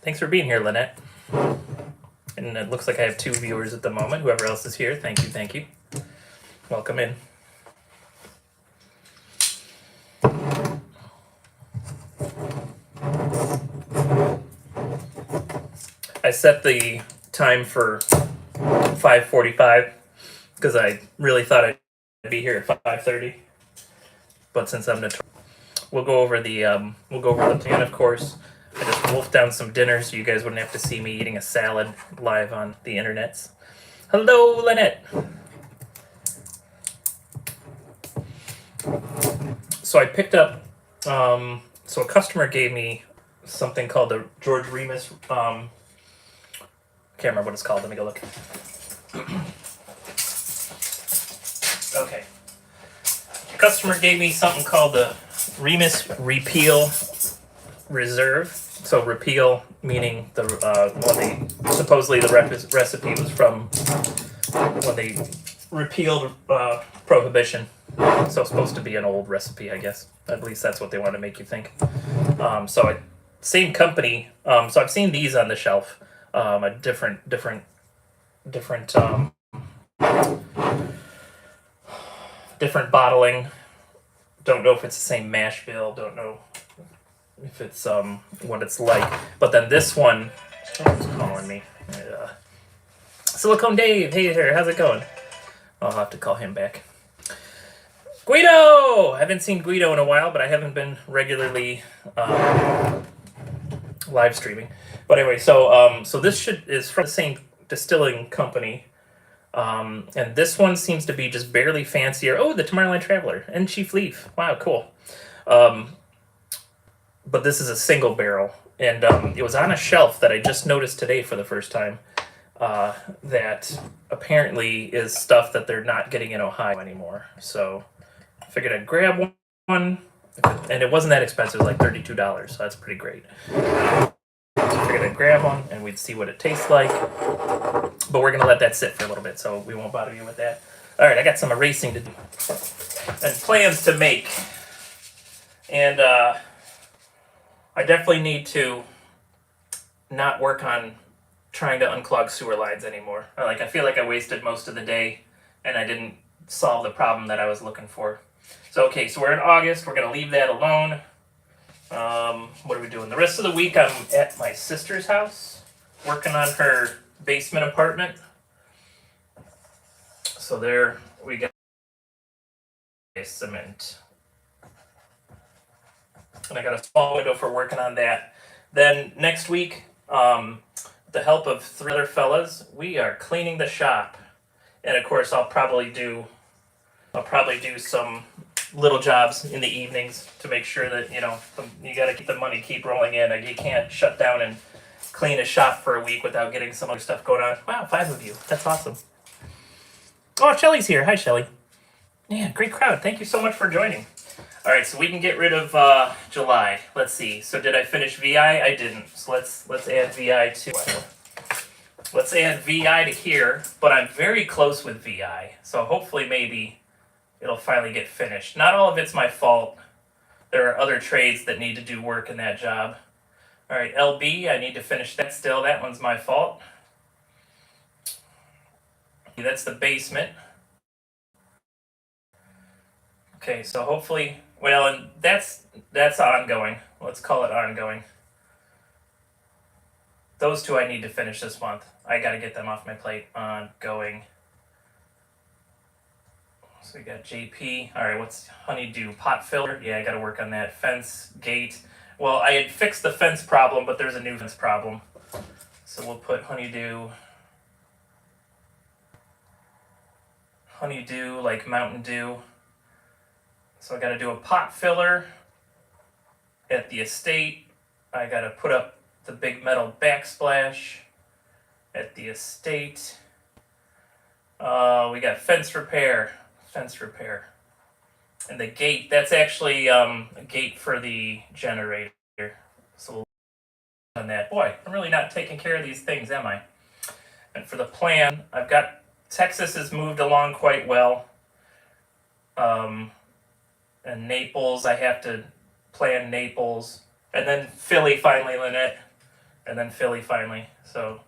Thanks for being here, Lynette. And it looks like I have 2 viewers at the moment. Whoever else is here, thank you, thank you. Welcome in. I set the time for 5:45 because I really thought I'd be here at 5:30. But since I'm we'll go over the plan, of course. I just wolfed down some dinner so you guys wouldn't have to see me eating a salad live on the internets. Hello, Lynette. So I picked up. So a customer gave me something called the George Remus. Can't remember what it's called. Let me go look. Okay. The customer gave me something called the Remus Repeal Reserve. So repeal meaning the supposedly the recipe was from when they repealed prohibition. So it's supposed to be an old recipe, I guess. At least that's what they want to make you think. Same company. So I've seen these on the shelf. A different bottling. Don't know if it's the same mash bill. Don't know if it's what it's like. But then this one, someone's calling me. Silicone Dave, hey there, how's it going? I'll have to call him back. Guido! I haven't seen Guido in a while, but I haven't been regularly live streaming. But anyway, so this is from the same distilling company. And this one seems to be just barely fancier. Oh, the Tomorrowland Traveler and Chief Leaf. Wow, cool. But this is a single barrel. And it was on a shelf that I just noticed today for the first time. That apparently is stuff that they're not getting in Ohio anymore. So I figured I'd grab one. And it wasn't that expensive, like $32. So that's pretty great. So I figured I'd grab one and we'd see what it tastes like. But we're going to let that sit for a little bit, so we won't bother you with that. All right, I got some erasing to do and plans to make. And I definitely need to not work on trying to unclog sewer lines anymore. I feel like I wasted most of the day and I didn't solve the problem that I was looking for. So, okay, so we're in August. We're going to leave that alone. What are we doing? The rest of the week I'm at my sister's house working on her basement apartment. So there we got cement. And I got a small window for working on that. Then next week, with the help of 3 other fellas, we are cleaning the shop. And of course I'll probably do some little jobs in the evenings to make sure that, you gotta keep the money keep rolling in. You can't shut down and clean a shop for a week without getting some other stuff going on. Wow, 5 of you. That's awesome. Oh, Shelly's here. Hi, Shelly. Yeah, great crowd. Thank you so much for joining. All right, so we can get rid of July. Let's see. So did I finish VI? I didn't. So let's add VI to here. But I'm very close with VI. So hopefully maybe it'll finally get finished. Not all of it's my fault. There are other trades that need to do work in that job. All right, LB, I need to finish that still. That one's my fault. That's the basement. Okay, so hopefully, well, and that's ongoing. Let's call it ongoing. Those 2 I need to finish this month. I got to get them off my plate. Ongoing. So we got JP. All right, what's honeydew? Pot filler. Yeah, I got to work on that. Fence, gate. Well, I had fixed the fence problem, but there's a new fence problem. So we'll put honeydew like Mountain Dew. So I got to do a pot filler at the estate. I got to put up the big metal backsplash at the estate. We got fence repair. And the gate, that's actually a gate for the generator. So we'll on that. Boy, I'm really not taking care of these things, am I? And for the plan, I've got Texas has moved along quite well. And Naples, I have to plan Naples. And then Philly finally, Lynette. and then Philly finally. So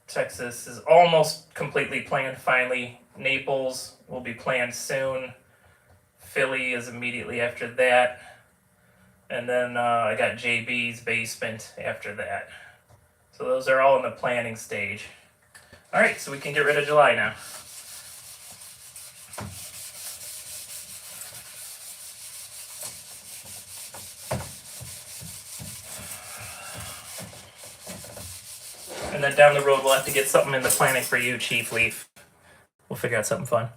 Texas is almost completely planned finally. Naples will be planned soon. Philly is immediately after that. And then I got JB's basement after that. So those are all in the planning stage. All right, so we can get rid of July now. And then down the road, we'll have to get something in the planning for you, Chief Leaf. We'll figure out something fun.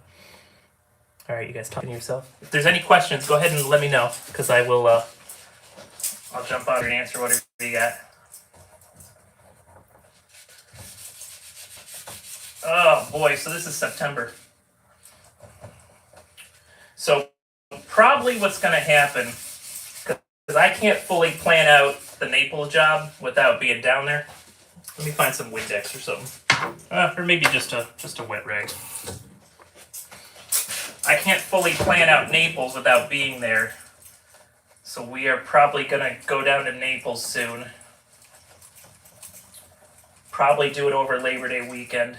All right, you guys talking to yourself. If there's any questions, go ahead and let me know, because I will. I'll jump out and answer whatever you got. Oh boy, so this is September. So probably what's going to happen, because I can't fully plan out the Naples job without being down there. Let me find some Windex or something, or maybe just a wet rag. I can't fully plan out Naples without being there, so we are probably gonna go down to Naples soon. Probably do it over Labor Day weekend.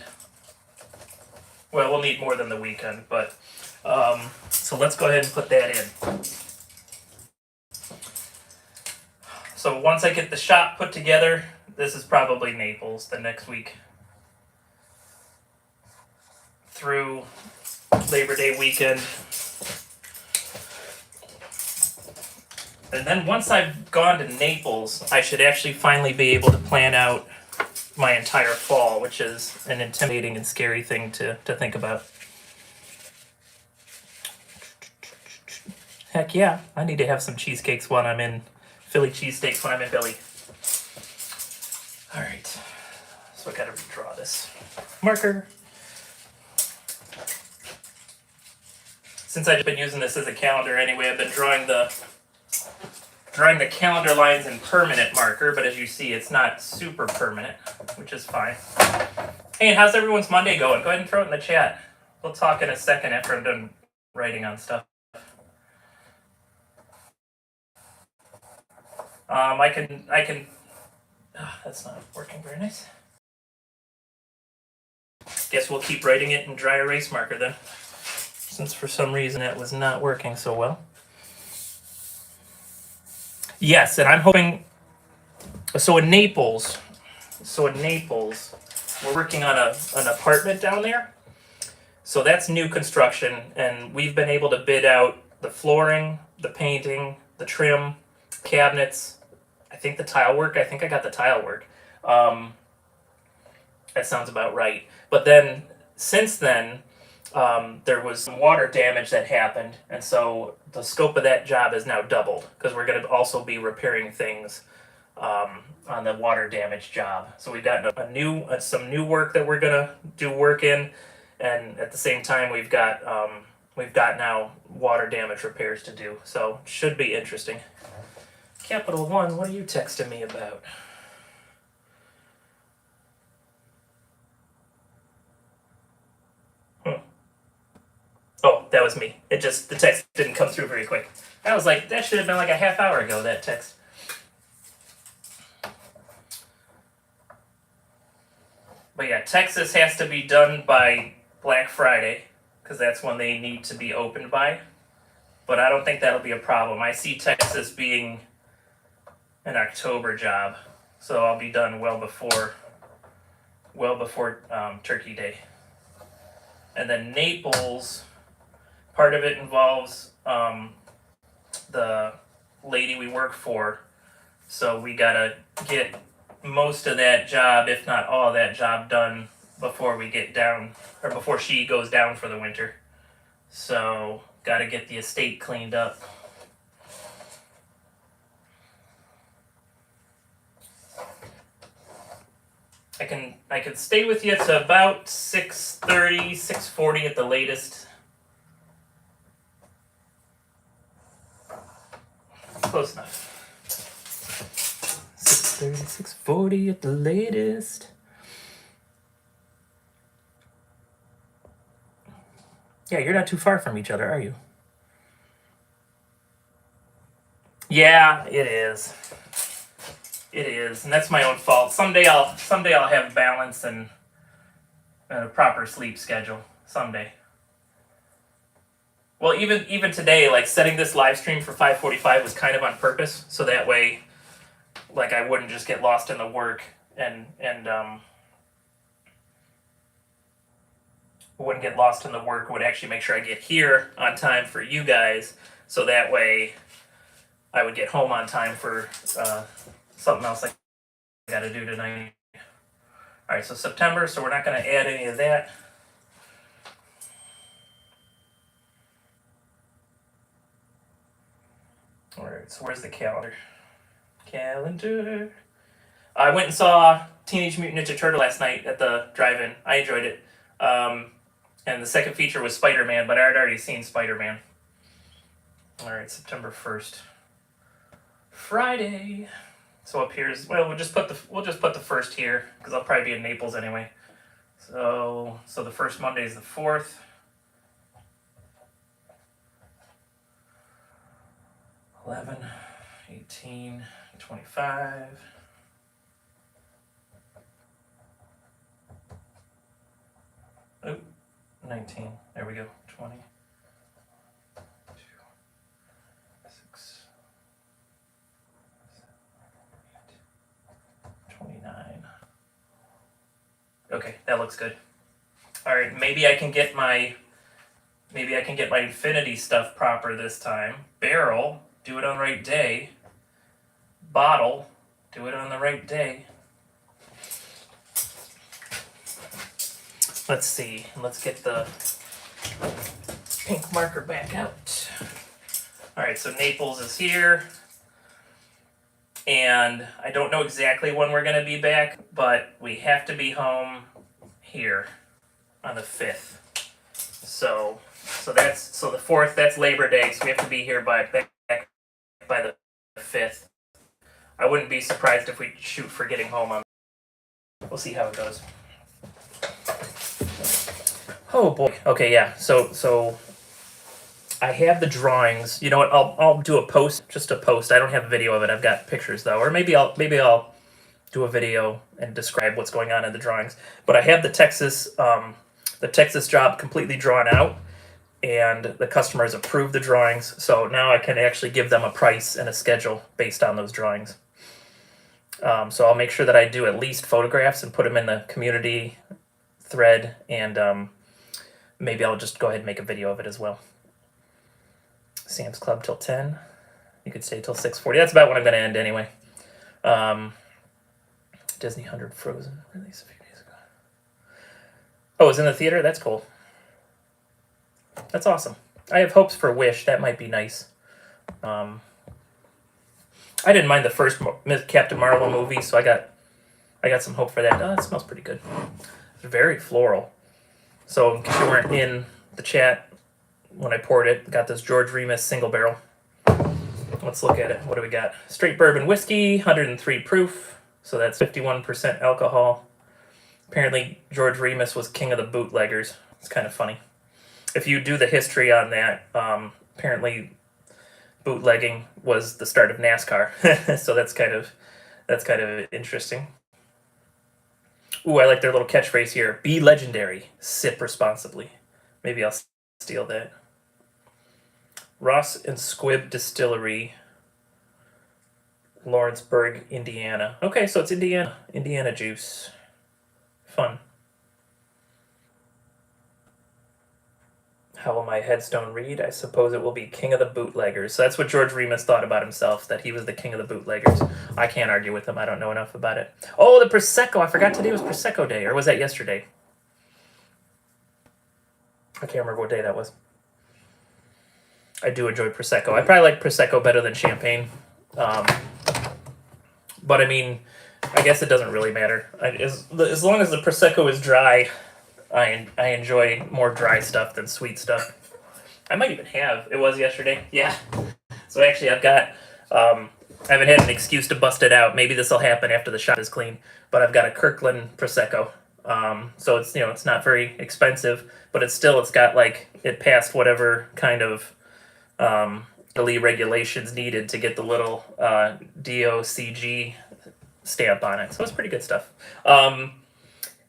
Well, we'll need more than the weekend, but so let's go ahead and put that in. So once I get the shop put together, this is probably Naples the next week. Through Labor Day weekend. And then once I've gone to Naples, I should actually finally be able to plan out my entire fall, which is an intimidating and scary thing to think about. Heck yeah, I need to have some cheesecakes when I'm in Philly cheesesteaks when I'm in Philly. All right, so I gotta redraw this marker. Since I've been using this as a calendar anyway, I've been drawing the calendar lines in permanent marker, but as you see, it's not super permanent, which is fine. Hey, and how's everyone's Monday going? Go ahead and throw it in the chat. We'll talk in a second after I'm done writing on stuff. I can. That's not working very nice. Guess we'll keep writing it in dry erase marker then, since for some reason it was not working so well. Yes, and I'm hoping. So in Naples, we're working on an apartment down there. So that's new construction, and we've been able to bid out the flooring, the painting, the trim, cabinets. I think the tile work. I think I got the tile work. That sounds about right. But then, since then, there was some water damage that happened, and so the scope of that job is now doubled, because we're going to also be repairing things on the water damage job. So we've got some new work that we're going to do work in, and at the same time we've got now water damage repairs to do. So it should be interesting. Capital One, what are you texting me about? Oh, that was me. The text didn't come through very quick. I was like, that should have been like a half hour ago, that text. But yeah, Texas has to be done by Black Friday, because that's when they need to be opened by. But I don't think that'll be a problem. I see Texas being an October job, so I'll be done well before Turkey Day. And then Naples, part of it involves the lady we work for, so we gotta get most of that job, if not all of that job, done before we get down, or before she goes down for the winter. So gotta get the estate cleaned up. I can stay with you to about 6:30, 6:40 at the latest. Close enough. 6:30, 6:40 at the latest. Yeah, you're not too far from each other, are you? Yeah, it is. It is, and that's my own fault. Someday I'll have balance and a proper sleep schedule. Someday. Well, even today, like setting this live stream for 5:45 was kind of on purpose, so that way, like I wouldn't just get lost in the work and wouldn't get lost in the work. Would actually make sure I get here on time for you guys, so that way I would get home on time for something else I got to do tonight. All right, so September. So we're not going to add any of that. All right, so where's the calendar? Calendar. I went and saw Teenage Mutant Ninja Turtle last night at the drive-in. I enjoyed it. And the second feature was Spider-Man, but I had already seen Spider-Man. All right, September 1st. Friday. So up here is, well, we'll just put the first here because I'll probably be in Naples anyway. So the first Monday is the 4th. 11, 18, 25. Oh, 19. There we go. 20. 6. 29. Okay, that looks good. All right, maybe I can get my infinity stuff proper this time. Barrel, do it on the right day. Bottle, do it on the right day. Let's see. Let's get the pink marker back out. All right, so Naples is here. And I don't know exactly when we're going to be back, but we have to be home here on the 5th. So the 4th, that's Labor Day, so we have to be here by the 5th. I wouldn't be surprised if we shoot for getting home on. We'll see how it goes. Oh boy. Okay, yeah. So I have the drawings. You know what? I'll do a post, just a post. I don't have a video of it. I've got pictures though, or maybe I'll do a video and describe what's going on in the drawings. But I have the Texas job completely drawn out, and the customers approved the drawings. So now I can actually give them a price and a schedule based on those drawings. So I'll make sure that I do at least photographs and put them in the community thread, and maybe I'll just go ahead and make a video of it as well. Sam's Club till 10. You could stay till 6:40. That's about when I'm going to end anyway. Disney 100 Frozen release a few days ago. Oh, it was in the theater? That's cool. That's awesome. I have hopes for Wish. That might be nice. I didn't mind the first Captain Marvel movie, so I got some hope for that. Oh, it smells pretty good. It's very floral. So in case you weren't in the chat when I poured it, got this George Remus single barrel. Let's look at it. What do we got? Straight bourbon whiskey, 103 proof. So that's 51% alcohol. Apparently George Remus was king of the bootleggers. It's kind of funny. If you do the history on that, apparently bootlegging was the start of NASCAR. So that's kind of interesting. Ooh, I like their little catchphrase here. Be legendary, sip responsibly. Maybe I'll steal that. Ross and Squibb Distillery, Lawrenceburg, Indiana. Okay, so it's Indiana juice. Fun. How will my headstone read? I suppose it will be king of the bootleggers. So that's what George Remus thought about himself, that he was the king of the bootleggers. I can't argue with him. I don't know enough about it. Oh, the Prosecco. I forgot today was Prosecco Day, or was that yesterday? I can't remember what day that was. I do enjoy Prosecco. I probably like Prosecco better than champagne. But I mean, I guess it doesn't really matter. As long as the Prosecco is dry, I enjoy more dry stuff than sweet stuff. I might even have. It was yesterday. Yeah. So actually I've got, I haven't had an excuse to bust it out. Maybe this will happen after the shop is clean. But I've got a Kirkland Prosecco. So it's, it's not very expensive, but it's got like, it passed whatever kind of Italy regulations needed to get the little DOCG stamp on it. So it's pretty good stuff.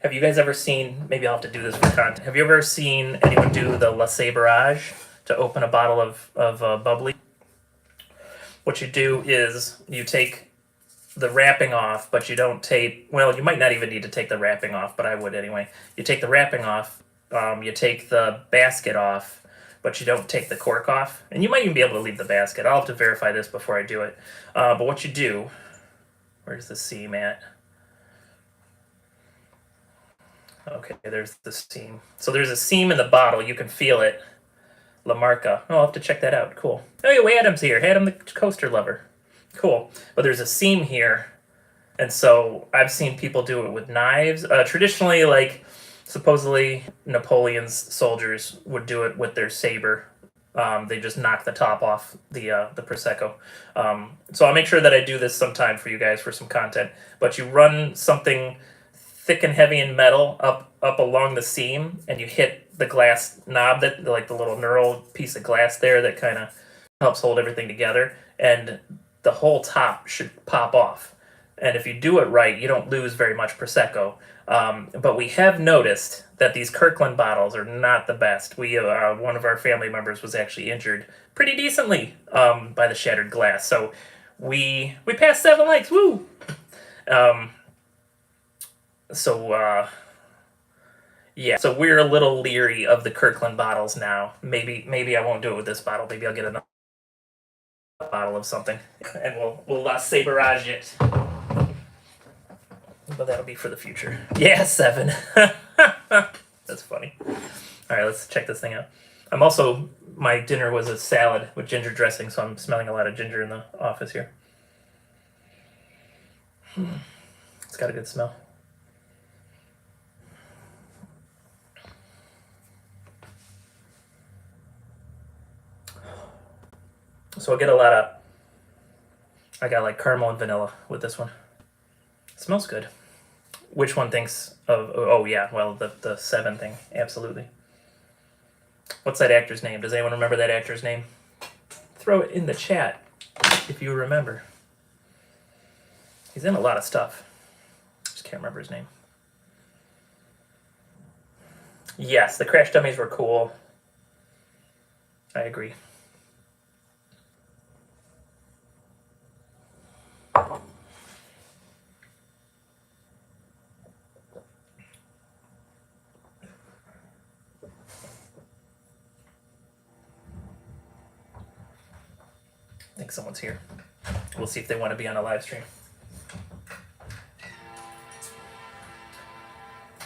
Have you guys ever seen, maybe I'll have to do this for content, have you ever seen anyone do the La Sabrage to open a bottle of bubbly? What you do is you take the wrapping off, but you don't tape, well, you might not even need to take the wrapping off, but I would anyway. You take the wrapping off, you take the basket off, but you don't take the cork off. And you might even be able to leave the basket. I'll have to verify this before I do it. But what you do, where's the seam at? Okay, there's the seam. So there's a seam in the bottle. You can feel it. La Marca. Oh, I'll have to check that out. Cool. Oh, yeah, Adam's here. Adam the coaster lover. Cool. But there's a seam here. And so I've seen people do it with knives. Traditionally, like, supposedly Napoleon's soldiers would do it with their saber. They just knock the top off the Prosecco. So I'll make sure that I do this sometime for you guys for some content. But you run something thick and heavy in metal up along the seam, and you hit the glass knob, that like the little knurled piece of glass there that kind of helps hold everything together, and the whole top should pop off. And if you do it right, you don't lose very much Prosecco. But we have noticed that these Kirkland bottles are not the best. We one of our family members was actually injured pretty decently by the shattered glass. So we passed 7 likes. Woo! Yeah, so we're a little leery of the Kirkland bottles now. Maybe I won't do it with this bottle. Maybe I'll get another bottle of something, and we'll saberage it. But that'll be for the future. Yeah, 7. That's funny. All right, let's check this thing out. My dinner was a salad with ginger dressing, so I'm smelling a lot of ginger in the office here. It's got a good smell. So I got like caramel and vanilla with this one. It smells good. Which one thinks of, oh yeah, well, the 7 thing, absolutely. What's that actor's name? Does anyone remember that actor's name? Throw it in the chat if you remember. He's in a lot of stuff. Just can't remember his name. Yes, the crash dummies were cool. I agree. I think someone's here. We'll see if they want to be on a live stream.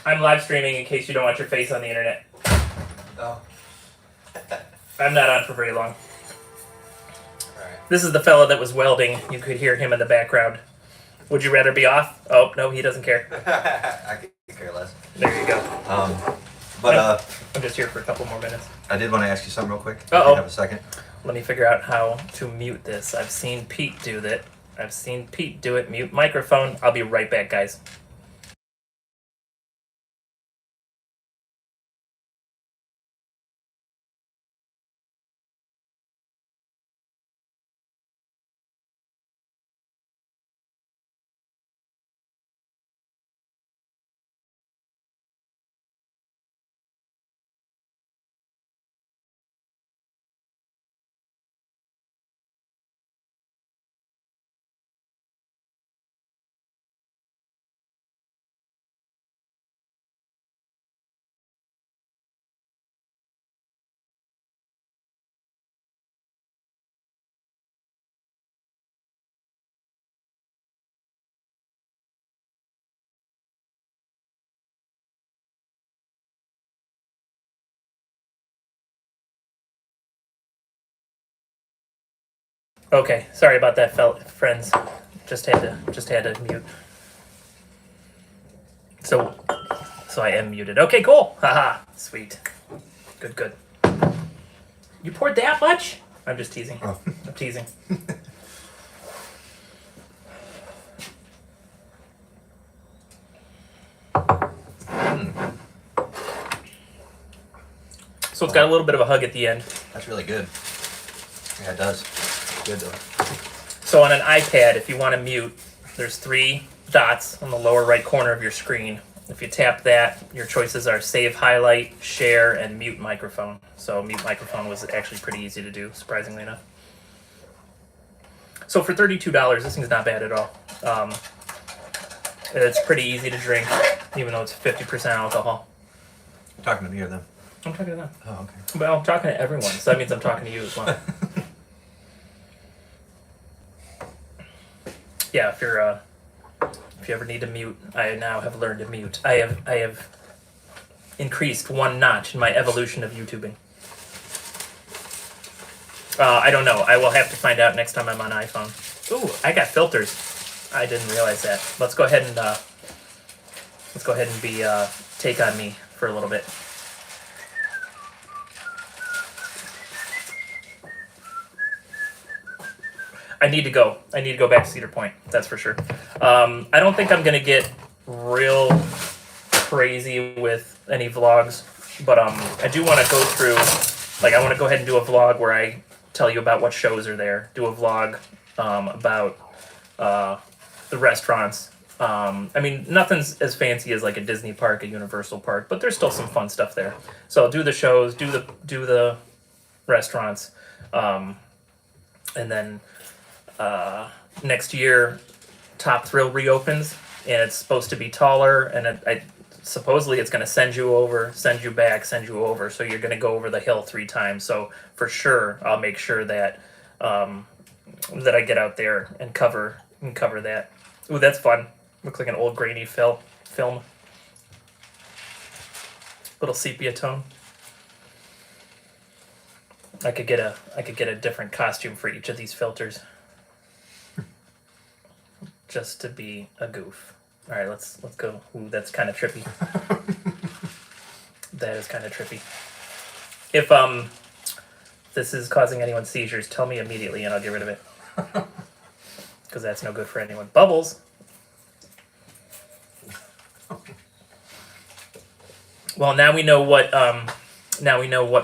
I'm live streaming in case you don't want your face on the internet. Oh. I'm not on for very long. Alright. This is the fella that was welding. You could hear him in the background. Would you rather be off? Oh, no, he doesn't care. I could care less. There you go. I'm just here for a couple more minutes. I did want to ask you something real quick. Uh-oh. If you have a second. Let me figure out how to mute this. I've seen Pete do that. I've seen Pete do it. Mute microphone. I'll be right back, guys. Okay, sorry about that, friends. Just had to mute. So I am muted. Okay, cool. Haha, sweet. Good. You poured that much? I'm just teasing. Oh. I'm teasing. So it's got a little bit of a hug at the end. That's really good. Yeah, it does. Good though. So on an iPad, if you want to mute, there's 3 dots on the lower right corner of your screen. If you tap that, your choices are save highlight, share, and mute microphone. So mute microphone was actually pretty easy to do, surprisingly enough. So for $32, this thing's not bad at all. It's pretty easy to drink, even though it's 50% alcohol. You're talking to me or them? I'm talking to them. Oh, okay. Well, I'm talking to everyone, so that means I'm talking to you as well. Yeah, if you ever need to mute, I now have learned to mute. I have increased one notch in my evolution of YouTubing. I don't know. I will have to find out next time I'm on iPhone. Ooh, I got filters. I didn't realize that. Let's go ahead and be take on me for a little bit. I need to go. I need to go back to Cedar Point. That's for sure. I don't think I'm gonna get real crazy with any vlogs, but I do want to go through. Like, I want to go ahead and do a vlog where I tell you about what shows are there. Do a vlog about the restaurants. I mean, nothing's as fancy as like a Disney park, a Universal park, but there's still some fun stuff there. So I'll do the shows, do the restaurants, and then next year, Top Thrill reopens, and it's supposed to be taller, and supposedly it's going to send you over, send you back, send you over. So you're going to go over the hill 3 times. So for sure, I'll make sure that that I get out there and cover that. Ooh, that's fun. Looks like an old grainy film. Little sepia tone. I could get a different costume for each of these filters. Just to be a goof. All right, let's go. Ooh, that's kind of trippy. That is kind of trippy. If this is causing anyone seizures, tell me immediately and I'll get rid of it. Because that's no good for anyone. Bubbles. Well, now we know what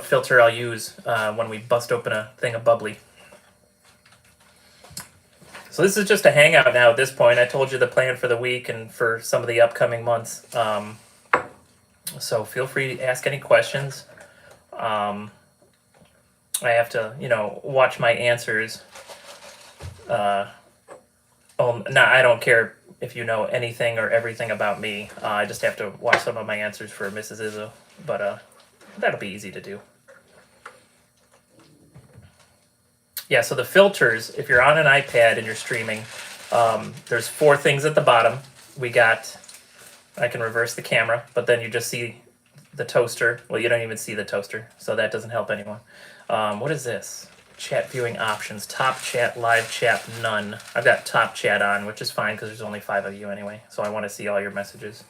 filter I'll use when we bust open a thing of bubbly. So this is just a hangout now at this point. I told you the plan for the week and for some of the upcoming months. So feel free to ask any questions. I have to, watch my answers. I don't care if you know anything or everything about me. I just have to watch some of my answers for Mrs. Izzo. But that'll be easy to do. Yeah, so the filters, if you're on an iPad and you're streaming, there's 4 things at the bottom. I can reverse the camera, but then you just see the toaster. Well, you don't even see the toaster, so that doesn't help anyone. What is this? Chat viewing options, top chat, live chat, none. I've got top chat on, which is fine because there's only 5 of you anyway, so I want to see all your messages.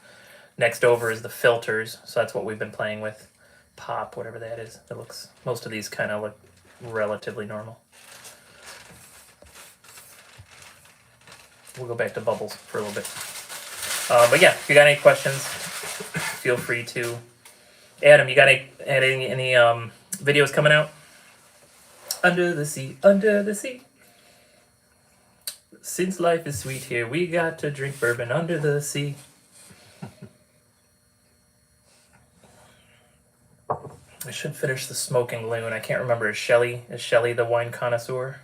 Next over is the filters, so that's what we've been playing with. Pop, whatever that is. Most of these kind of look relatively normal. We'll go back to bubbles for a little bit. But yeah, if you got any questions, feel free to. Adam, you got any videos coming out? Under the sea, under the sea. Since life is sweet here, we got to drink bourbon under the sea. I should finish the Smoking Loon. I can't remember. Is Shelly the wine connoisseur?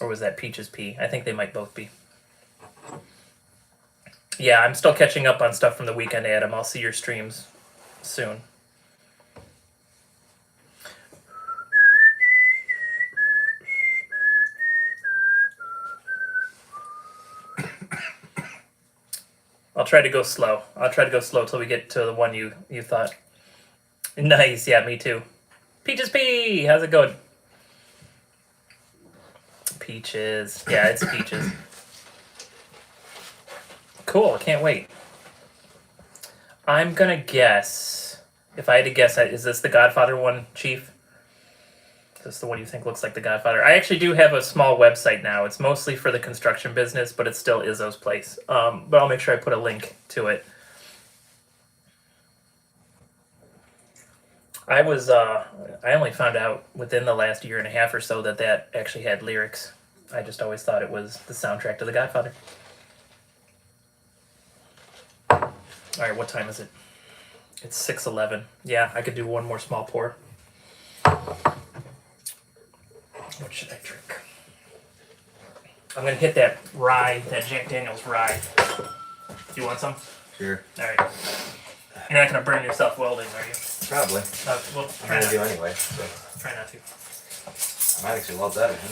Or was that Peach's Pea? I think they might both be. Yeah, I'm still catching up on stuff from the weekend, Adam. I'll see your streams soon. I'll try to go slow. Till we get to the one you thought. Nice, yeah, me too. Peach's Pea! How's it going? Peaches. Yeah, it's Peaches. Cool, I can't wait. I'm gonna guess, if I had to guess, is this the Godfather one, Chief? Is this the one you think looks like the Godfather? I actually do have a small website now. It's mostly for the construction business, but it's still Izzo's place. But I'll make sure I put a link to it. I only found out within the last year and a half or so that actually had lyrics. I just always thought it was the soundtrack to The Godfather. All right, what time is it? It's 6:11. Yeah, I could do one more small pour. What should I drink? I'm gonna hit that rye, that Jack Daniel's rye. You want some? Sure. All right. You're not gonna burn yourself welding, are you? Probably. Well, I'm try gonna not do to. anyway. So Try not to. I might actually love that again.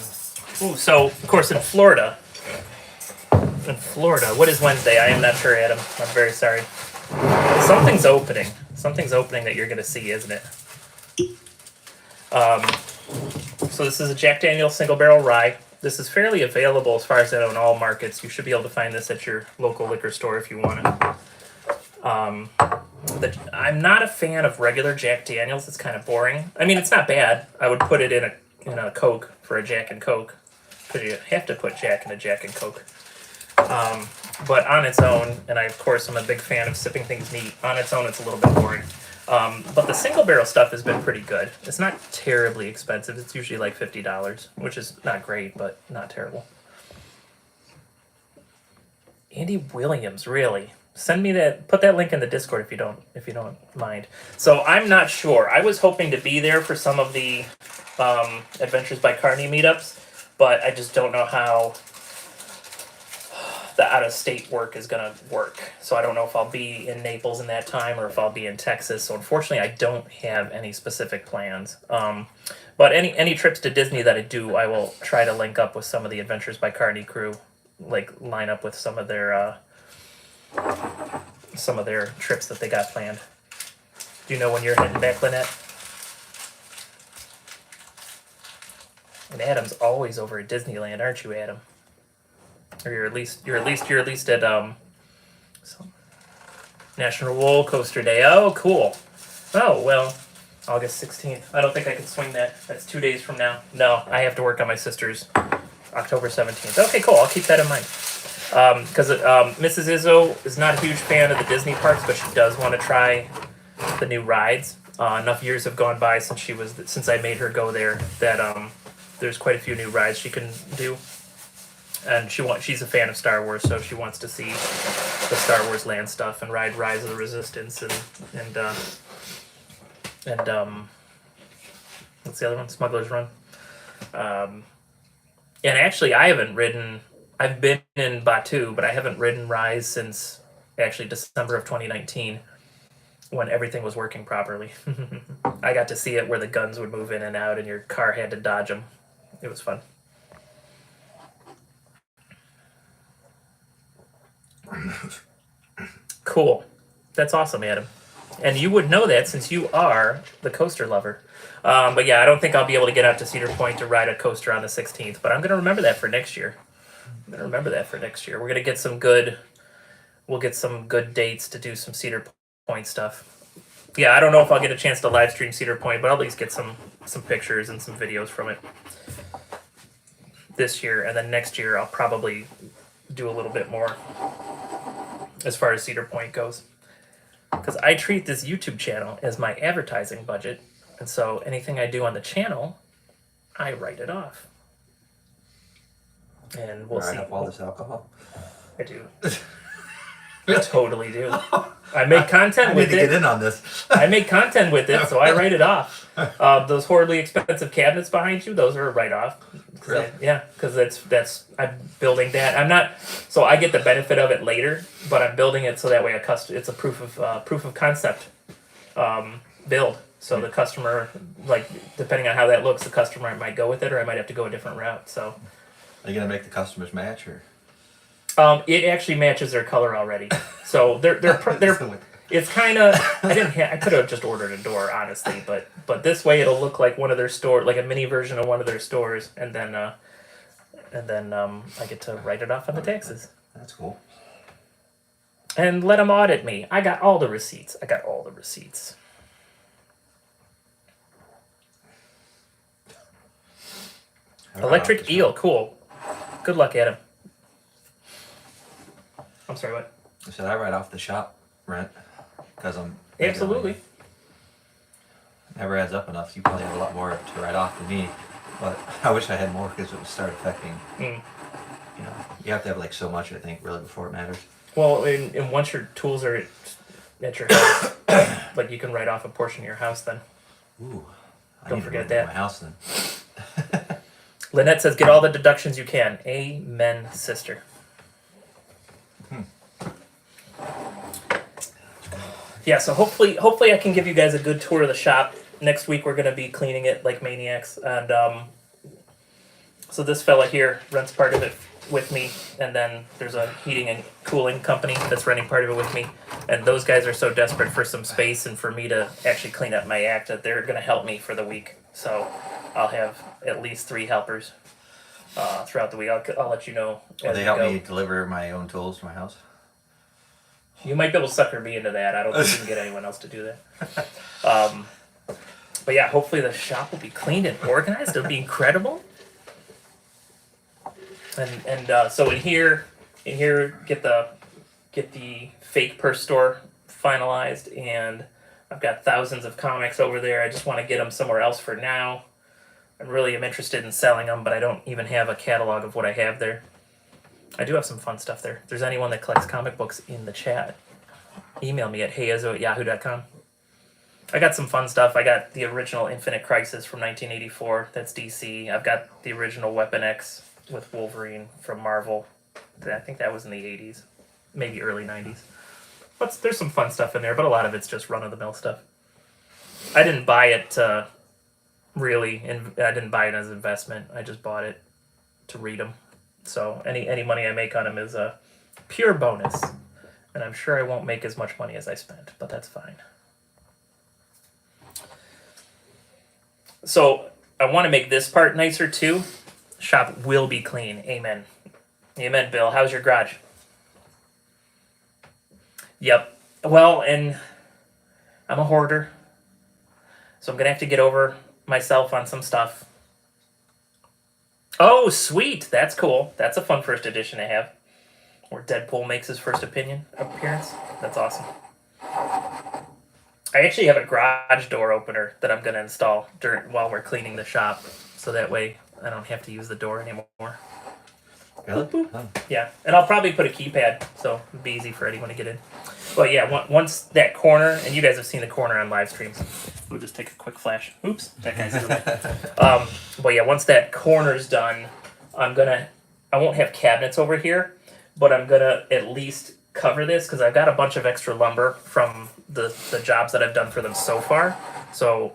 Ooh, so of course in Florida, what is Wednesday? I am not sure, Adam. I'm very sorry. Something's opening. Something's opening that you're gonna see, isn't it? So this is a Jack Daniel's single barrel rye. This is fairly available as far as I know in all markets. You should be able to find this at your local liquor store if you want it. I'm not a fan of regular Jack Daniel's. It's kind of boring. I mean, it's not bad. I would put it in a Coke for a Jack and Coke, because you have to put Jack in a Jack and Coke. But on its own, and of course I'm a big fan of sipping things neat. On its own, it's a little bit boring. But the single barrel stuff has been pretty good. It's not terribly expensive. It's usually like $50, which is not great, but not terrible. Andy Williams, really? Send me that. Put that link in the Discord if you don't mind. So I'm not sure. I was hoping to be there for some of the Adventures by Carney meetups, but I just don't know how the out-of-state work is gonna work. So I don't know if I'll be in Naples in that time or if I'll be in Texas. So unfortunately, I don't have any specific plans. But any trips to Disney that I do, I will try to link up with some of the Adventures by Carney crew, like line up with some of their trips that they got planned. Do you know when you're heading back, Lynette? And Adam's always over at Disneyland, aren't you, Adam? Or you're at least at National Roller Coaster Day. Oh, cool. Oh well, August 16th. I don't think I can swing that. That's 2 days from now. No, I have to work on my sister's October 17th. Okay, cool. I'll keep that in mind. Because Mrs. Izzo is not a huge fan of the Disney parks, but she does want to try the new rides. Enough years have gone by since I made her go there that there's quite a few new rides she can do. And she's a fan of Star Wars, so she wants to see the Star Wars land stuff and ride Rise of the Resistance and what's the other one? Smuggler's Run. And actually, I've been in Batuu, but I haven't ridden Rise since actually December of 2019, when everything was working properly. I got to see it where the guns would move in and out and your car had to dodge them. It was fun. Cool. That's awesome, Adam. And you would know that since you are the coaster lover. But yeah, I don't think I'll be able to get out to Cedar Point to ride a coaster on the 16th, but I'm going to remember that for next year. We're going to get some good dates to do some Cedar Point stuff. Yeah, I don't know if I'll get a chance to live stream Cedar Point, but I'll at least get some pictures and some videos from it this year. And then next year I'll probably do a little bit more as far as Cedar Point goes, because I treat this YouTube channel as my advertising budget, and so anything I do on the channel, I write it off. And we'll see. Write up all this alcohol. I do. I totally do. I make content with it. I need to get in on this. I make content with it, so I write it off. Those horribly expensive cabinets behind you, those are a write-off. Really? Because that's I'm building that. I'm not, so I get the benefit of it later, but I'm building it so that way it's a proof of concept build. So the customer, like, depending on how that looks, the customer might go with it, or I might have to go a different route. So, are you gonna make the customers match, or? It actually matches their color already. So they're it's kind of, I could have just ordered a door, honestly, but this way it'll look like one of their like a mini version of one of their stores, and then I get to write it off on the taxes. That's cool. And let them audit me. I got all the receipts. Electric eel, cool. Good luck, Adam. I'm sorry, what? I said I write off the shop rent because I'm absolutely. Never adds up enough. You probably have a lot more to write off than me, but I wish I had more because it would start affecting. You know, you have to have like so much, I think, really, before it matters. Well, and once your tools are at your house. Like you can write off a portion of your house then. Ooh, I Don't need to forget move that. my house then. Lynette says, get all the deductions you can. Amen, sister. Yeah, so hopefully I can give you guys a good tour of the shop. Next week we're going to be cleaning it like maniacs. And so this fella here rents part of it with me. And then there's a heating and cooling company that's renting part of it with me. And those guys are so desperate for some space and for me to actually clean up my act that they're going to help me for the week. So I'll have at least 3 helpers throughout the week. I'll let you know. Will they help me deliver my own tools to my house? You might be able to sucker me into that. I don't think you can get anyone else to do that. But yeah, hopefully the shop will be cleaned and organized. It'll be incredible. And so in here, get the fake purse store finalized, and I've got thousands of comics over there. I just want to get them somewhere else for now. I really am interested in selling them, but I don't even have a catalog of what I have there. I do have some fun stuff there. If there's anyone that collects comic books in the chat, email me at heyazo@yahoo.com. I got some fun stuff. I got the original Infinite Crisis from 1984. That's DC. I've got the original Weapon X with Wolverine from Marvel. I think that was in the 80s, maybe early 90s. But there's some fun stuff in there, but a lot of it's just run-of-the-mill stuff. I didn't buy it really, and I didn't buy it as an investment. I just bought it to read them. So any money I make on them is a pure bonus. And I'm sure I won't make as much money as I spent, but that's fine. So I want to make this part nicer too. Shop will be clean. Amen. Amen, Bill. How's your garage? Yep. Well, and I'm a hoarder. So I'm going to have to get over myself on some stuff. Oh, sweet. That's cool. That's a fun first edition to have. Where Deadpool makes his first appearance. That's awesome. I actually have a garage door opener that I'm going to install while we're cleaning the shop. So that way I don't have to use the door anymore. Really? Boop, boop. Oh. Yeah, and I'll probably put a keypad so it'll be easy for anyone to get in. But yeah, once that corner, and you guys have seen the corner on live streams. We'll just take a quick flash. Oops, that guy's in the way. But yeah, once that corner's done, I won't have cabinets over here, but I'm gonna at least cover this because I've got a bunch of extra lumber from the jobs that I've done for them so far. So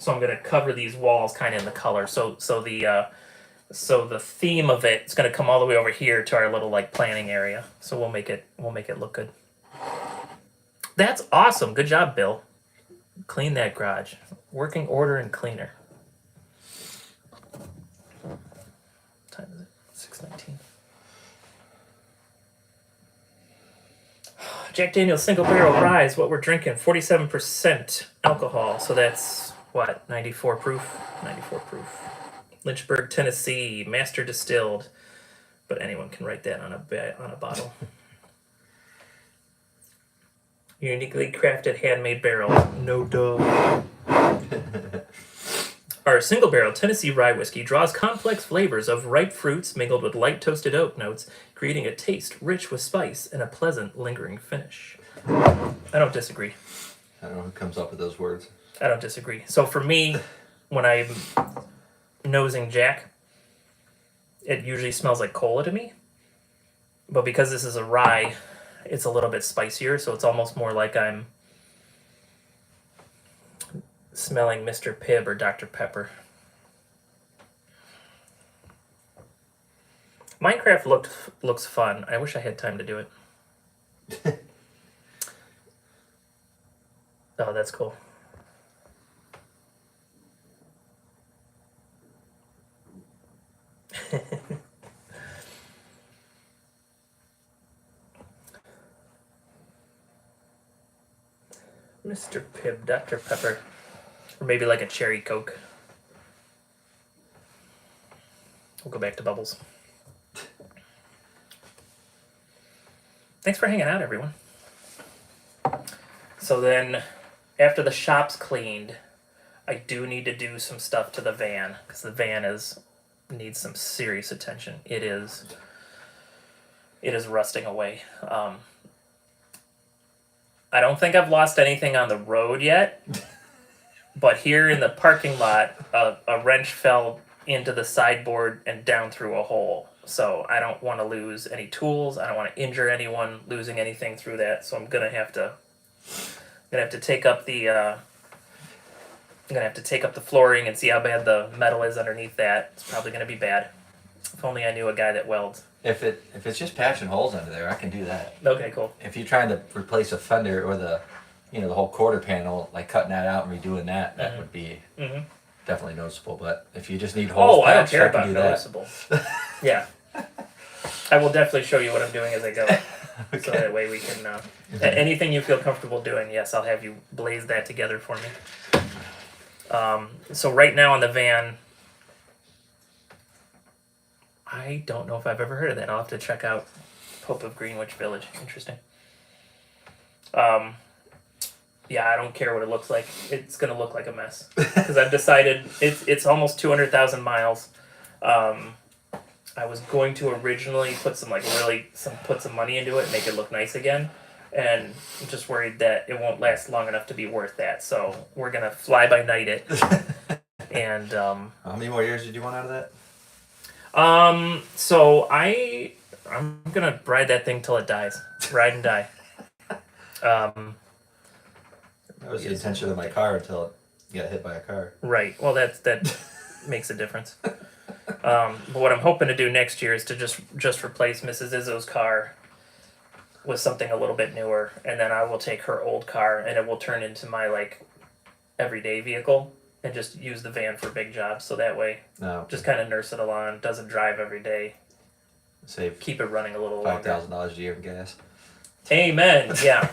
I'm gonna cover these walls kind of in the color. So the theme of it's gonna come all the way over here to our little like planning area. So we'll make it look good. That's awesome. Good job, Bill. Clean that garage. Working order and cleaner. What time is it? 6:19. Jack Daniel's Single Barrel Rye, what we're drinking. 47% alcohol. So that's what? 94 proof? 94 proof. Lynchburg, Tennessee. Master distilled. But anyone can write that on a bottle. Uniquely crafted handmade barrel. No duh. Our single barrel Tennessee rye whiskey draws complex flavors of ripe fruits mingled with light toasted oak notes, creating a taste rich with spice and a pleasant, lingering finish. I don't disagree. I don't know who comes up with those words. I don't disagree. So for me, when I'm nosing Jack, it usually smells like cola to me. But because this is a rye, it's a little bit spicier, so it's almost more like I'm smelling Mr. Pibb or Dr. Pepper. Minecraft looks fun. I wish I had time to do it. Oh, that's cool. Mr. Pibb, Dr. Pepper. Or maybe like a cherry Coke. We'll go back to bubbles. Thanks for hanging out, everyone. So then, after the shop's cleaned, I do need to do some stuff to the van, because the van needs some serious attention. It is rusting away. I don't think I've lost anything on the road yet, but here in the parking lot, a wrench fell into the sideboard and down through a hole. So I don't want to lose any tools. I don't want to injure anyone losing anything through that. So I'm gonna have to take up the flooring and see how bad the metal is underneath that. It's probably gonna be bad. If only I knew a guy that welds. If it's just patching holes under there, I can do that. Okay, cool. If you're trying to replace a fender or the whole quarter panel, like cutting that out and redoing that, that would be definitely noticeable. But if you just need holes I don't patched, care I can about do noticeable. Yeah. I will definitely show you what I'm doing as I go. Okay. So that way we can, anything you feel comfortable doing, yes, I'll have you blaze that together for me. So right now on the van, I don't know if I've ever heard of that. I'll have to check out Pope of Greenwich Village. Interesting. Yeah, I don't care what it looks like. It's gonna look like a mess because I've decided it's almost 200,000 miles. I was going to originally put some money into it, and make it look nice again, and I'm just worried that it won't last long enough to be worth that. So we're gonna fly by night it. And how many more years did you want out of that? So I'm gonna ride that thing till it dies. Ride and die. That was the intention of my car until it got hit by a car. Right. Well, that makes a difference. But what I'm hoping to do next year is to just replace Mrs. Izzo's car with something a little bit newer, and then I will take her old car and it will turn into my like everyday vehicle and just use the van for big jobs. So that way, just kind of nurse it along. Doesn't drive every day. Save. Keep it running a little longer. $5,000 a year in gas. Amen. Yeah.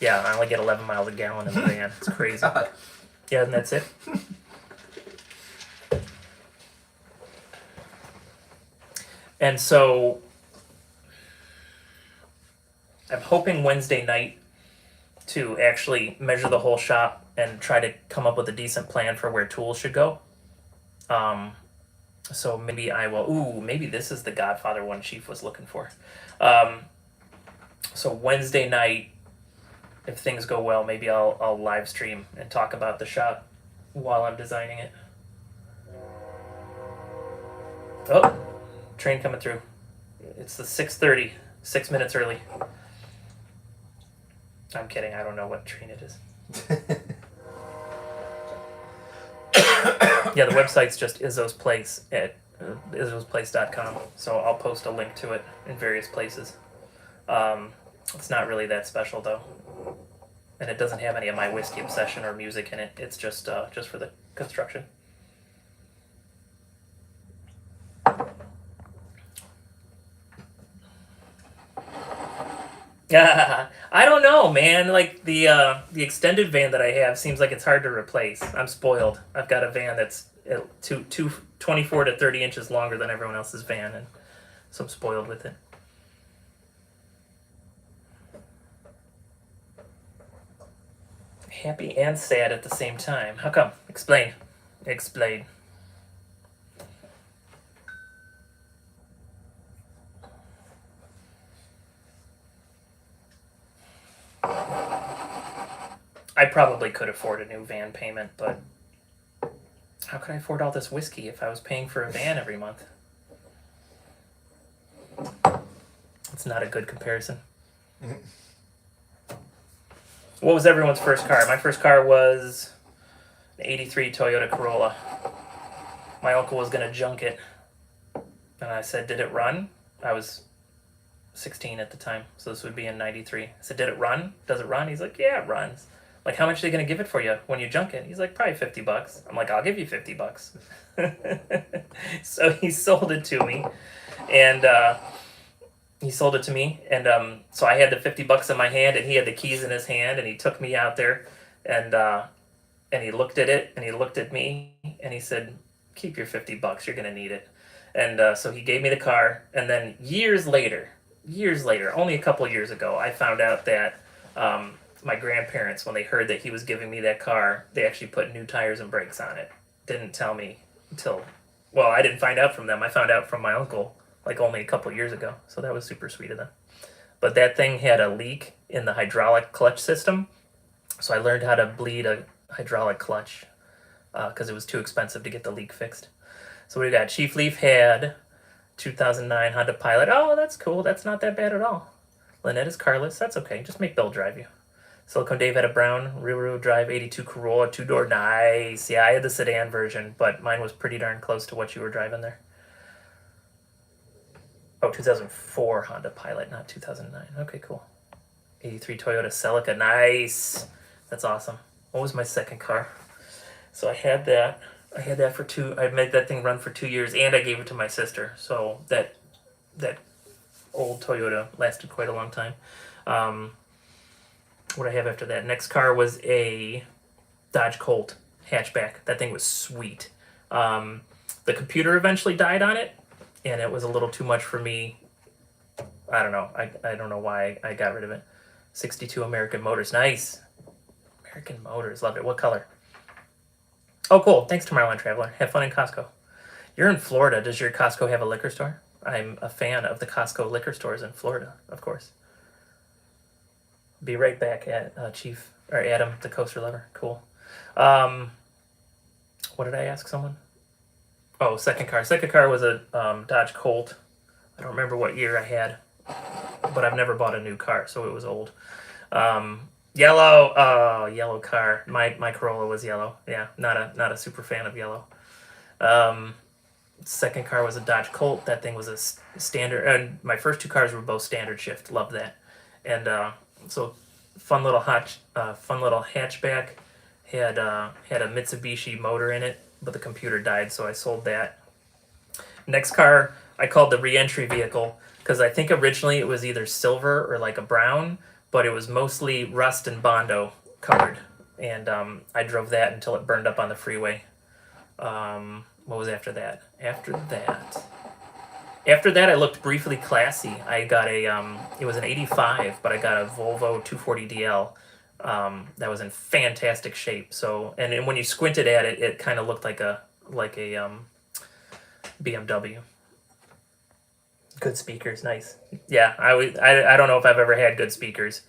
Yeah, I only get 11 miles a gallon in the van. It's crazy. God. Yeah, and that's it. And so I'm hoping Wednesday night to actually measure the whole shop and try to come up with a decent plan for where tools should go. So maybe I will. Ooh, maybe this is the Godfather one Chief was looking for. So Wednesday night, if things go well, maybe I'll live stream and talk about the shop while I'm designing it. Oh, train coming through. It's the 6:30, 6 minutes early. I'm kidding, I don't know what train it is. Yeah, the website's just Izzo's Place at izzosplace.com, so I'll post a link to it in various places. It's not really that special though, and it doesn't have any of my whiskey obsession or music in it. It's just for the construction. Yeah, I don't know, man. Like the extended van that I have seems like it's hard to replace. I'm spoiled. I've got a van that's 24 to 30 inches longer than everyone else's van, and so I'm spoiled with it. Happy and sad at the same time. How come? Explain. Explain. I probably could afford a new van payment, but how could I afford all this whiskey if I was paying for a van every month? It's not a good comparison. Mm-hmm. What was everyone's first car? My first car was an 83 Toyota Corolla. My uncle was going to junk it. And I said, did it run? I was 16 at the time, so this would be in 93. I said, did it run? Does it run? He's like, yeah, it runs. Like, how much are they going to give it for you when you junk it? He's like, probably $50. I'm like, I'll give you $50. So he sold it to me. And so I had the $50 in my hand, and he had the keys in his hand, and he took me out there, and he looked at it, and he looked at me, and he said, keep your $50, you're going to need it. And so he gave me the car, and then years later, only a couple years ago, I found out that my grandparents, when they heard that he was giving me that car, they actually put new tires and brakes on it. Didn't tell me until, well, I didn't find out from them. I found out from my uncle, like only a couple years ago. So that was super sweet of them. But that thing had a leak in the hydraulic clutch system. So I learned how to bleed a hydraulic clutch because it was too expensive to get the leak fixed. So we got Chief Leaf had 2009 Honda Pilot. Oh, that's cool. That's not that bad at all. Lynette is carless. That's okay. Just make Bill drive you. Silicone Dave had a brown rear-wheel drive 82 Corolla, 2-door. Nice. Yeah, I had the sedan version, but mine was pretty darn close to what you were driving there. Oh, 2004 Honda Pilot, not 2009. Okay, cool. 83 Toyota Celica. Nice. That's awesome. What was my second car? So I had that. I made that thing run for 2 years, and I gave it to my sister. So that old Toyota lasted quite a long time. What I have after that? Next car was a Dodge Colt hatchback. That thing was sweet. The computer eventually died on it, and it was a little too much for me. I don't know. I don't know why I got rid of it. 62 American Motors. Nice. American Motors. Love it. What color? Oh, cool. Thanks, Tomorrowland Traveler. Have fun in Costco. You're in Florida. Does your Costco have a liquor store? I'm a fan of the Costco liquor stores in Florida, of course. Be right back at Chief or Adam, the coaster lover. Cool. What did I ask someone? Oh, second car. Second car was a Dodge Colt. I don't remember what year I had, but I've never bought a new car, so it was old. Yellow. Yellow car. My Corolla was yellow. Yeah, not a super fan of yellow. Second car was a Dodge Colt. That thing was a standard. And my first two cars were both standard shift. Loved that. And so fun little hatchback. Had a Mitsubishi motor in it, but the computer died, so I sold that. Next car I called the re-entry vehicle because I think originally it was either silver or like a brown, but it was mostly rust and Bondo colored, and I drove that until it burned up on the freeway. What was after that? After that, I looked briefly classy. I got it was an 85, but I got a Volvo 240DL that was in fantastic shape. So, and when you squinted at it, it kind of looked like a BMW. Good speakers, nice. Yeah, I don't know if I've ever had good speakers,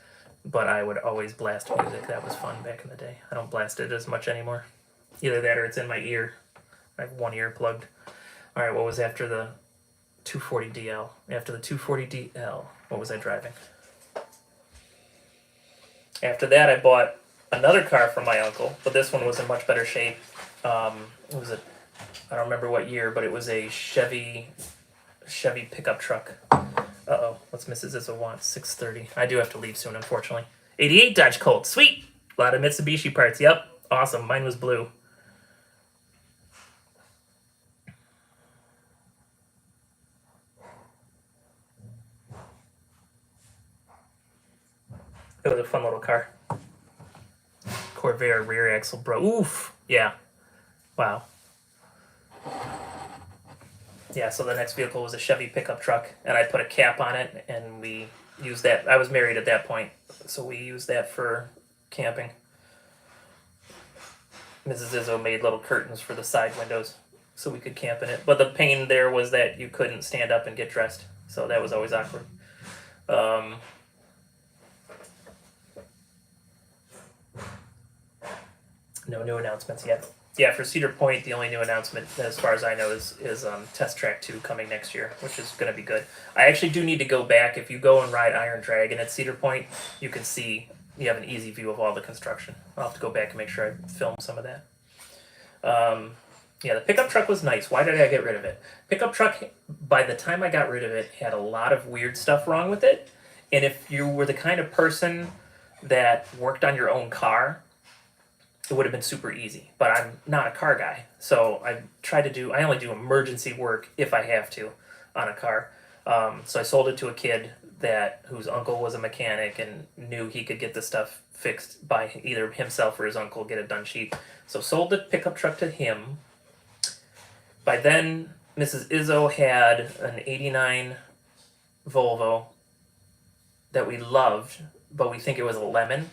but I would always blast music. That was fun back in the day. I don't blast it as much anymore. Either that or it's in my ear. I have one ear plugged. All right, what was after the 240DL? After the 240DL, what was I driving? After that, I bought another car from my uncle, but this one was in much better shape. It was I don't remember what year, but it was a Chevy pickup truck. Uh-oh, what's Mrs. Izzo want? 6:30. I do have to leave soon, unfortunately. 88 Dodge Colt. Sweet! A lot of Mitsubishi parts. Yep. Awesome. Mine was blue. It was a fun little car. Corvair rear axle bro. Oof. Yeah. Wow. Yeah, so the next vehicle was a Chevy pickup truck, and I put a cap on it, and we used that. I was married at that point, so we used that for camping. Mrs. Izzo made little curtains for the side windows so we could camp in it. But the pain there was that you couldn't stand up and get dressed, so that was always awkward. No new announcements yet. Yeah, for Cedar Point, the only new announcement, as far as I know, is Test Track 2 coming next year, which is going to be good. I actually do need to go back. If you go and ride Iron Dragon at Cedar Point, you can see, you have an easy view of all the construction. I'll have to go back and make sure I film some of that. Yeah, the pickup truck was nice. Why did I get rid of it? Pickup truck, by the time I got rid of it, had a lot of weird stuff wrong with it. And if you were the kind of person that worked on your own car, it would have been super easy, but I'm not a car guy, so I only do emergency work if I have to on a car. So I sold it to a kid whose uncle was a mechanic and knew he could get the stuff fixed by either himself or his uncle, get it done cheap. So sold the pickup truck to him. By then, Mrs. Izzo had an 89 Volvo that we loved, but we think it was a lemon.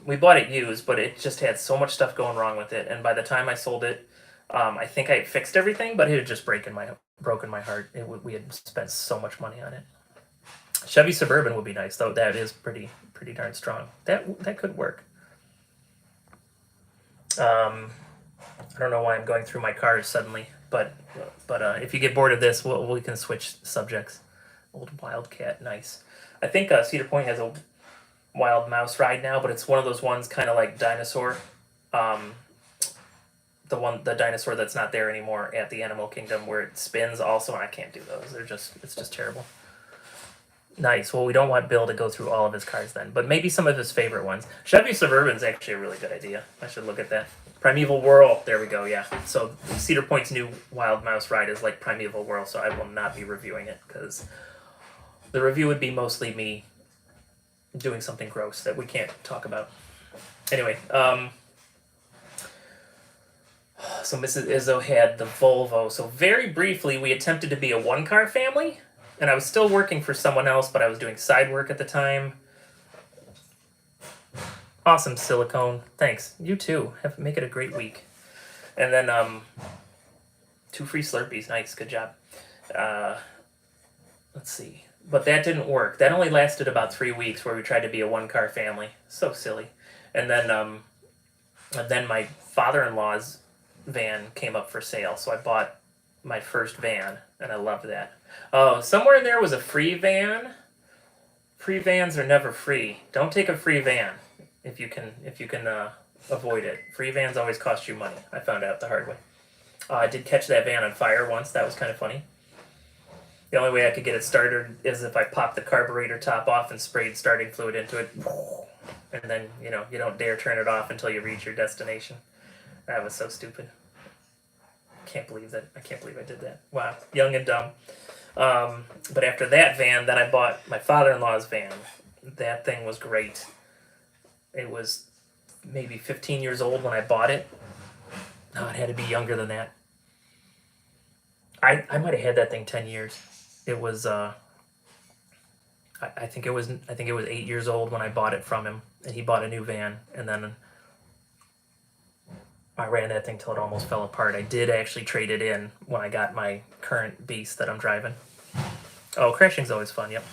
We bought it used, but it just had so much stuff going wrong with it. And by the time I sold it, I think I fixed everything, but it had just broken my heart. We had spent so much money on it. Chevy Suburban would be nice, though. That is pretty darn strong. That could work. I don't know why I'm going through my cars suddenly, but if you get bored of this, we can switch subjects. Old Wildcat, nice. I think Cedar Point has a wild mouse ride now, but it's one of those ones kind of like Dinosaur. Um, the dinosaur that's not there anymore at the Animal Kingdom where it spins also, and I can't do those. It's just terrible. Nice. Well, we don't want Bill to go through all of his cars then, but maybe some of his favorite ones. Chevy Suburban's actually a really good idea. I should look at that. Primeval Whirl. There we go. Yeah. So Cedar Point's new Wild Mouse ride is like Primeval Whirl, so I will not be reviewing it because the review would be mostly me doing something gross that we can't talk about. Anyway, so Mrs. Izzo had the Volvo. So very briefly, we attempted to be a one-car family, and I was still working for someone else, but I was doing side work at the time. Awesome, Silicone. Thanks. You too. Make it a great week. And then 2 free Slurpees. Nice. Good job. Let's see. But that didn't work. That only lasted about 3 weeks where we tried to be a one-car family. So silly. And then my father-in-law's van came up for sale, so I bought my first van, and I loved that. Oh, somewhere in there was a free van. Free vans are never free. Don't take a free van if you can avoid it. Free vans always cost you money. I found out the hard way. I did catch that van on fire once. That was kind of funny. The only way I could get it started is if I popped the carburetor top off and sprayed starting fluid into it. And then, you don't dare turn it off until you reach your destination. That was so stupid. I can't believe I did that. Wow. Young and dumb. But after that van, then I bought my father-in-law's van. That thing was great. It was maybe 15 years old when I bought it. No, it had to be younger than that. I might have had that thing 10 years. It was I think it was 8 years old when I bought it from him, and he bought a new van, and then I ran that thing till it almost fell apart. I did actually trade it in when I got my current beast that I'm driving. Oh, crashing's always fun. Yep.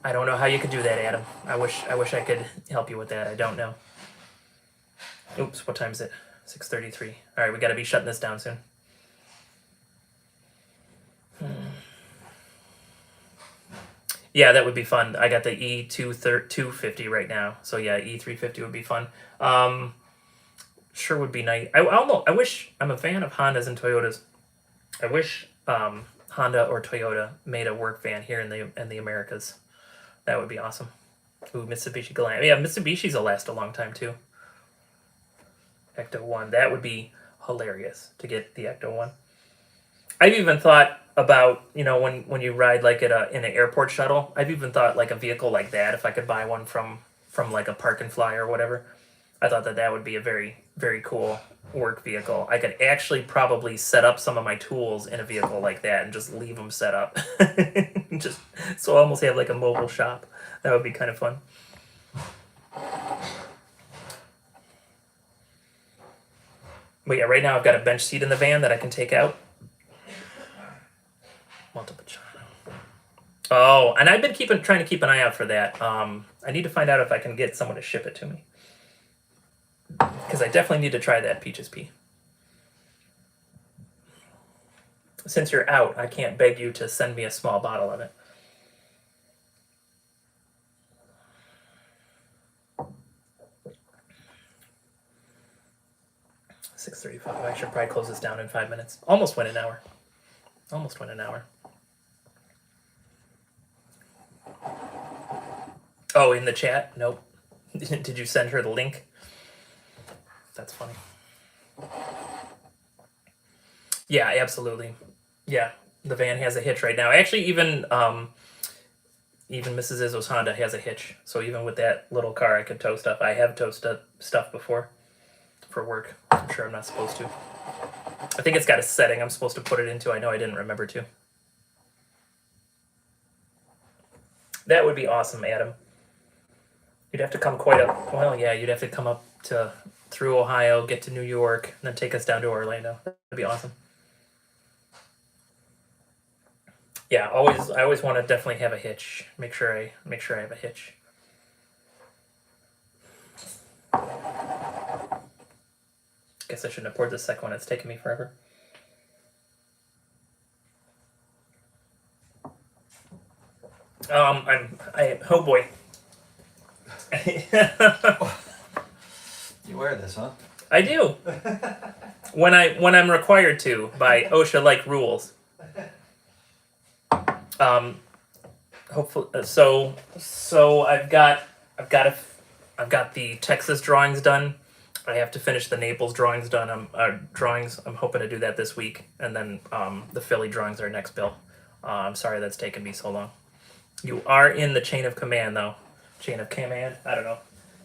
I don't know how you could do that, Adam. I wish I could help you with that. I don't know. Oops, what time is it? 6:33. All right, we got to be shutting this down soon. Yeah, that would be fun. I got the E250 right now, so yeah, E350 would be fun. Sure would be nice. I wish I'm a fan of Hondas and Toyotas. I wish Honda or Toyota made a work van here in the Americas. That would be awesome. Ooh, Mitsubishi Galant. Yeah, Mitsubishi's will last a long time too. Ecto 1. That would be hilarious to get the Ecto 1. I've even thought about, when you ride like in an airport shuttle, I've even thought like a vehicle like that, if I could buy one from like a Park and Fly or whatever. I thought that would be a very, very cool work vehicle. I could actually probably set up some of my tools in a vehicle like that and just leave them set up. Just so I almost have like a mobile shop. That would be kind of fun. But yeah, right now I've got a bench seat in the van that I can take out. Montepulciano. Oh, and I've been trying to keep an eye out for that. I need to find out if I can get someone to ship it to me. Because I definitely need to try that Peaches Pea. Since you're out, I can't beg you to send me a small bottle of it. $6:35. I should probably close this down in 5 minutes. Almost went an hour. Oh, in the chat? Nope. Did you send her the link? That's funny. Yeah, absolutely. Yeah, the van has a hitch right now. Actually, even Mrs. Izzo's Honda has a hitch. So even with that little car, I could tow stuff. I have towed stuff before for work. I'm sure I'm not supposed to. I think it's got a setting I'm supposed to put it into. I know I didn't remember to. That would be awesome, Adam. You'd have to come quite up. Well, yeah, you'd have to come up to through Ohio, get to New York, and then take us down to Orlando. That'd be awesome. Yeah, I always want to definitely have a hitch. Make sure I have a hitch. Guess I shouldn't have poured the second one. It's taken me forever. Oh boy. You wear this, huh? I do. when I'm required to by OSHA like rules. Hopefully, so I've got the Texas drawings done. I have to finish the Naples drawings done. Drawings. I'm hoping to do that this week, and then the Philly drawings are next bill. I'm sorry that's taken me so long. You are in the chain of command, though. Chain of command. I don't know.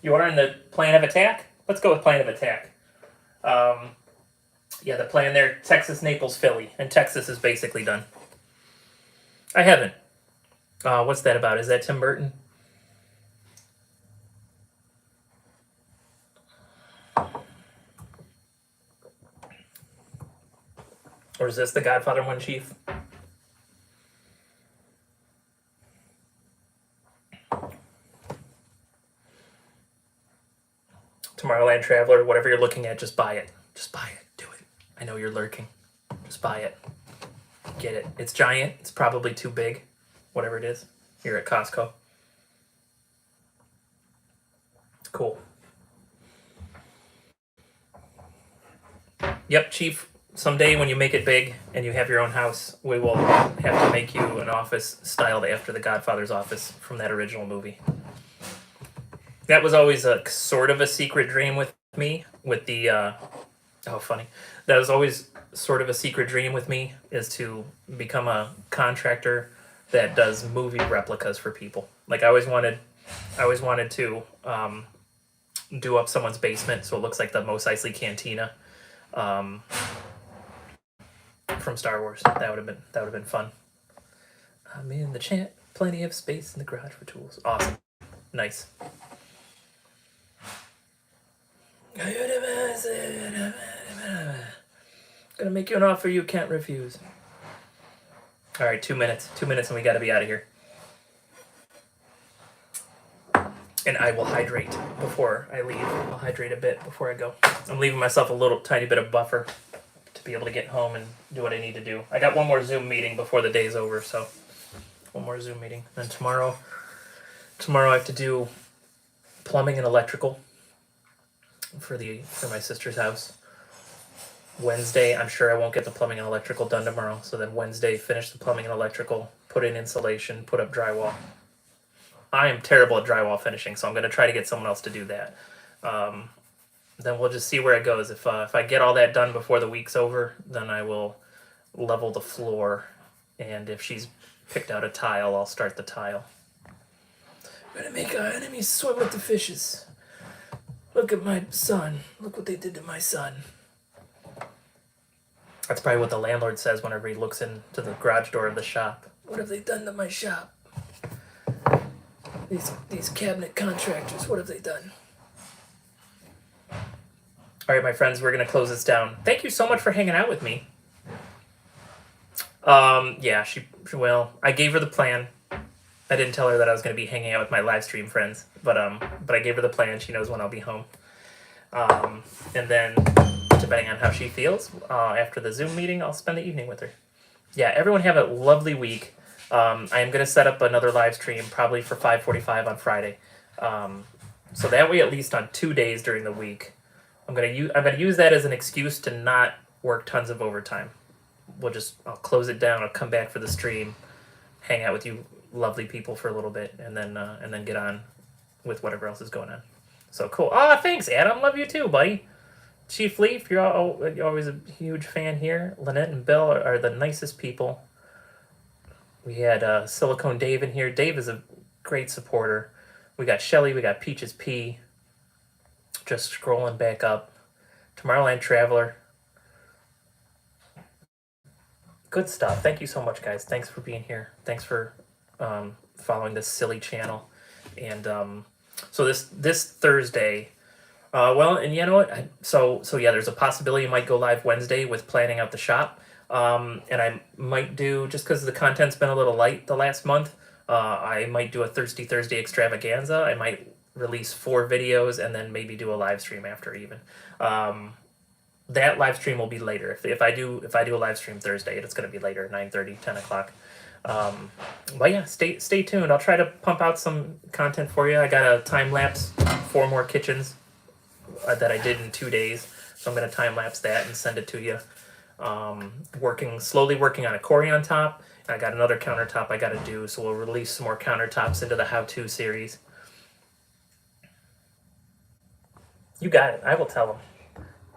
You are in the plan of attack. Let's go with plan of attack. Yeah, the plan there: Texas, Naples, Philly, and Texas is basically done. I haven't. What's that about? Is that Tim Burton? Or is this the Godfather one, Chief? Tomorrowland Traveler, whatever you're looking at, just buy it. Just buy it. Do it. I know you're lurking. Just buy it. Get it. It's giant. It's probably too big. Whatever it is. Here at Costco. Cool. Yep, Chief. Someday when you make it big and you have your own house, we will have to make you an office styled after the Godfather's office from that original movie. That was always a sort of a secret dream with me, with the, funny. That was always sort of a secret dream with me, is to become a contractor that does movie replicas for people. Like I always wanted to do up someone's basement so it looks like the Mos Eisley Cantina from Star Wars. That would have been fun. I'm in the chat. Plenty of space in the garage for tools. Awesome. Nice. Gonna make you an offer you can't refuse. All right, 2 minutes. 2 minutes and we gotta be out of here. And I will hydrate before I leave. I'll hydrate a bit before I go. I'm leaving myself a little tiny bit of buffer to be able to get home and do what I need to do. I got one more Zoom meeting before the day's over, so one more Zoom meeting. And then tomorrow I have to do plumbing and electrical for my sister's house. Wednesday, I'm sure I won't get the plumbing and electrical done tomorrow. So then Wednesday, finish the plumbing and electrical, put in insulation, put up drywall. I am terrible at drywall finishing, so I'm going to try to get someone else to do that. Then we'll just see where it goes. If I get all that done before the week's over, then I will level the floor. And if she's picked out a tile, I'll start the tile. We're going to make our enemies swim with the fishes. Look at my son. Look what they did to my son. That's probably what the landlord says whenever he looks into the garage door of the shop. What have they done to my shop? These cabinet contractors, what have they done? All right, my friends, we're going to close this down. Thank you so much for hanging out with me. Yeah, I gave her the plan. I didn't tell her that I was going to be hanging out with my live stream friends, but I gave her the plan. She knows when I'll be home. And then, depending on how she feels, after the Zoom meeting, I'll spend the evening with her. Yeah, everyone have a lovely week. I am going to set up another live stream probably for 5:45 on Friday. So that way, at least on 2 days during the week, I'm going to use that as an excuse to not work tons of overtime. I'll close it down. I'll come back for the stream, hang out with you lovely people for a little bit, and then get on with whatever else is going on. So cool. Thanks, Adam. Love you too, buddy. Chief Leaf, you're always a huge fan here. Lynette and Bill are the nicest people. We had Silicone Dave in here. Dave is a great supporter. We got Shelly. We got Peaches P. Just scrolling back up. Tomorrowland Traveler. Good stuff. Thank you so much, guys. Thanks for being here. Thanks for following this silly channel. And so this Thursday, Well, and you know what? So yeah, there's a possibility I might go live Wednesday with planning out the shop. And I might do, just because the content's been a little light the last month. I might do a Thirsty Thursday extravaganza. I might release 4 videos and then maybe do a live stream after even. That live stream will be later. If I do a live stream Thursday, it's going to be later, 9:30, 10 o'clock. But yeah, stay tuned. I'll try to pump out some content for you. I got a time lapse 4 more kitchens that I did in 2 days, so I'm going to time lapse that and send it to you. Slowly working on a Corian top. I got another countertop I got to do, so we'll release some more countertops into the how-to series. You got it. I will tell him.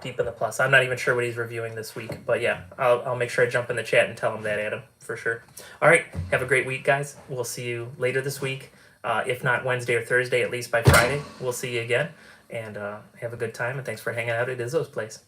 Deep in the plus. I'm not even sure what he's reviewing this week, but yeah, I'll make sure I jump in the chat and tell him that, Adam, for sure. All right, have a great week, guys. We'll see you later this week. If not Wednesday or Thursday, at least by Friday, we'll see you again. And have a good time, and thanks for hanging out at Izzo's place.